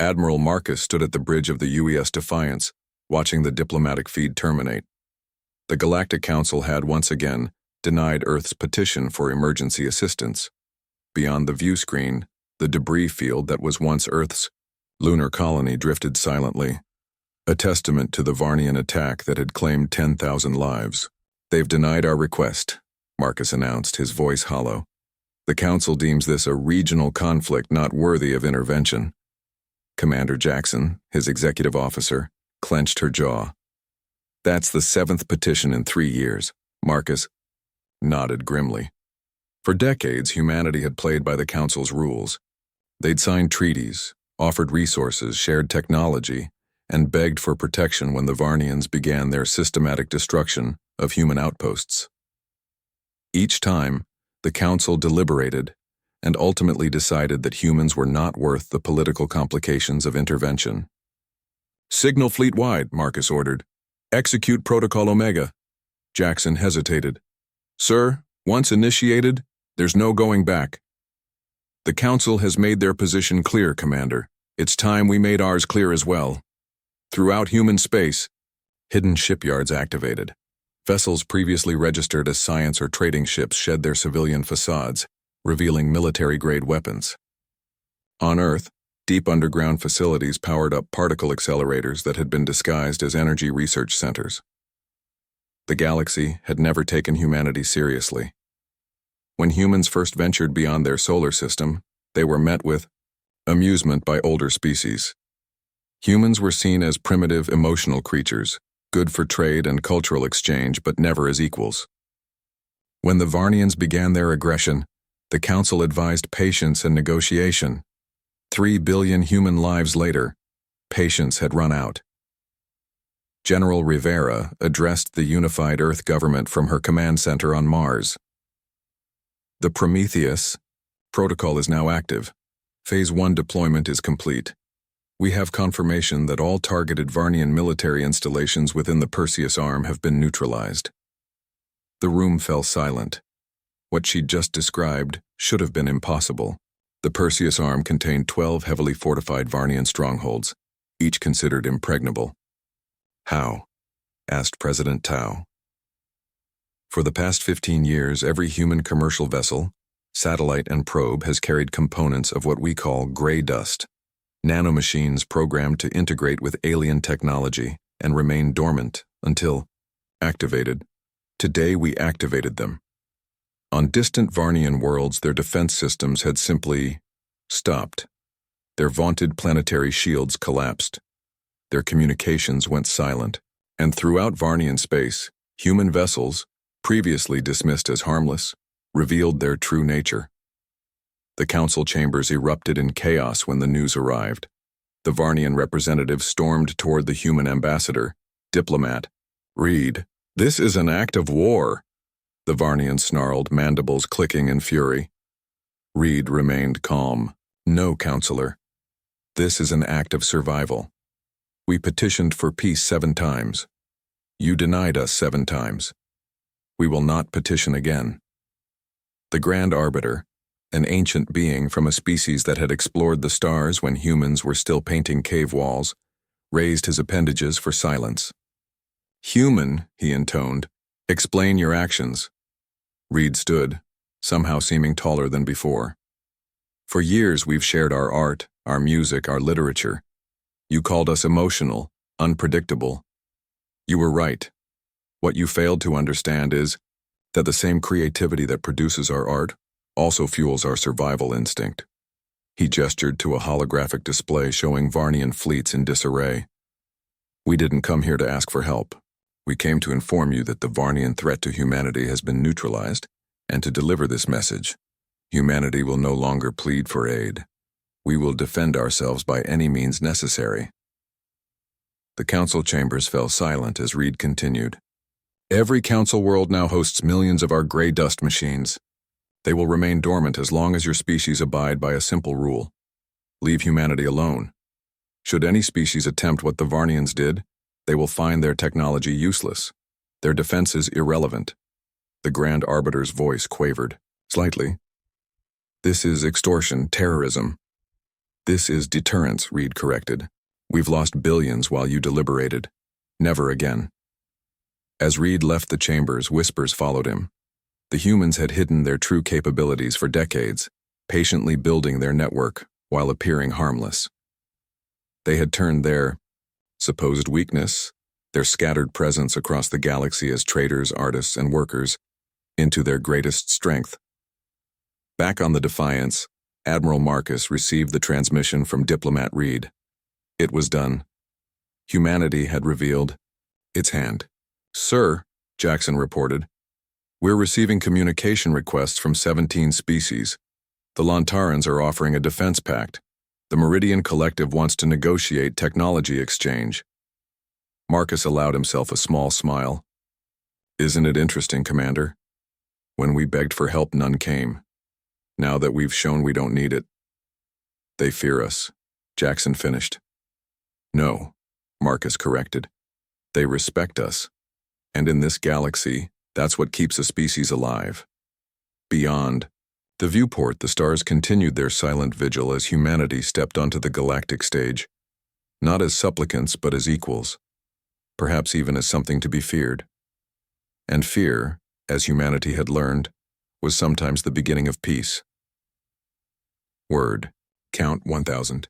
Admiral Marcus stood at the bridge of the UES Defiance, watching the diplomatic feed terminate. The Galactic Council had once again denied Earth's petition for emergency assistance. Beyond the view screen, the debris field that was once Earth's lunar colony drifted silently, a testament to the Varnian attack that had claimed 10,000 lives. "They've denied our request," Marcus announced, his voice hollow. "The Council deems this a regional conflict not worthy of intervention." Commander Jackson, his executive officer, clenched her jaw. "That's the 7th petition in 3 years," Marcus nodded grimly. For decades, humanity had played by the Council's rules. They'd signed treaties, offered resources, shared technology, and begged for protection when the Varnians began their systematic destruction of human outposts. Each time, the Council deliberated and ultimately decided that humans were not worth the political complications of intervention. "Signal fleet-wide," Marcus ordered. "Execute Protocol Omega." Jackson hesitated. "Sir, once initiated, there's no going back." "The Council has made their position clear, Commander. It's time we made ours clear as well." Throughout human space, hidden shipyards activated. Vessels previously registered as science or trading ships shed their civilian facades, revealing military-grade weapons. On Earth, deep underground facilities powered up particle accelerators that had been disguised as energy research centers. The galaxy had never taken humanity seriously. When humans first ventured beyond their solar system, they were met with amusement by older species. Humans were seen as primitive, emotional creatures, good for trade and cultural exchange, but never as equals. When the Varnians began their aggression, the Council advised patience and negotiation. 3 billion human lives later, patience had run out. General Rivera addressed the unified Earth government from her command center on Mars. "The Prometheus protocol is now active. Phase 1 deployment is complete. We have confirmation that all targeted Varnian military installations within the Perseus arm have been neutralized." The room fell silent. What she'd just described should have been impossible. The Perseus arm contained 12 heavily fortified Varnian strongholds, each considered impregnable. "How?" asked President Tao. "For the past 15 years, every human commercial vessel, satellite and probe has carried components of what we call gray dust, nanomachines programmed to integrate with alien technology and remain dormant until activated. Today we activated them. On distant Varnian worlds, their defense systems had simply stopped. Their vaunted planetary shields collapsed. Their communications went silent. And throughout Varnian space, human vessels, previously dismissed as harmless, revealed their true nature. The Council chambers erupted in chaos when the news arrived. The Varnian representative stormed toward the human ambassador, diplomat. "Reed, this is an act of war," the Varnian snarled, mandibles clicking in fury. Reed remained calm. "No, Counselor. This is an act of survival. We petitioned for peace 7 times. You denied us 7 times. We will not petition again." The Grand Arbiter, an ancient being from a species that had explored the stars when humans were still painting cave walls, raised his appendages for silence. "Human," he intoned, "explain your actions." Reed stood, somehow seeming taller than before. "For years we've shared our art, our music, our literature. You called us emotional, unpredictable. You were right. What you failed to understand is that the same creativity that produces our art also fuels our survival instinct." He gestured to a holographic display showing Varnian fleets in disarray. "We didn't come here to ask for help. We came to inform you that the Varnian threat to humanity has been neutralized, and to deliver this message. Humanity will no longer plead for aid. We will defend ourselves by any means necessary." The Council chambers fell silent as Reed continued. "Every Council world now hosts millions of our gray dust machines. They will remain dormant as long as your species abide by a simple rule. Leave humanity alone. Should any species attempt what the Varnians did, they will find their technology useless, their defenses irrelevant." The Grand Arbiter's voice quavered slightly. "This is extortion, terrorism. This is deterrence, Reed corrected. We've lost billions while you deliberated. Never again. As Reed left the chambers, whispers followed him. The humans had hidden their true capabilities for decades, patiently building their network while appearing harmless. They had turned their supposed weakness, their scattered presence across the galaxy as traders, artists, and workers, into their greatest strength. Back on the Defiance, Admiral Marcus received the transmission from Diplomat Reed. It was done. Humanity had revealed its hand. Sir, Jackson reported, we're receiving communication requests from 17 species. The Lontarans are offering a defense pact. The Meridian Collective wants to negotiate technology exchange. Marcus allowed himself a small smile. Isn't it interesting, Commander? When we begged for help, none came. Now that we've shown we don't need it. They fear us, Jackson finished. No, Marcus corrected. They respect us. And in this galaxy, that's what keeps a species alive. Beyond the viewport, the stars continued their silent vigil as humanity stepped onto the galactic stage, not as supplicants but as equals, perhaps even as something to be feared. And fear, as humanity had learned, was sometimes the beginning of peace. Word. Count 1000.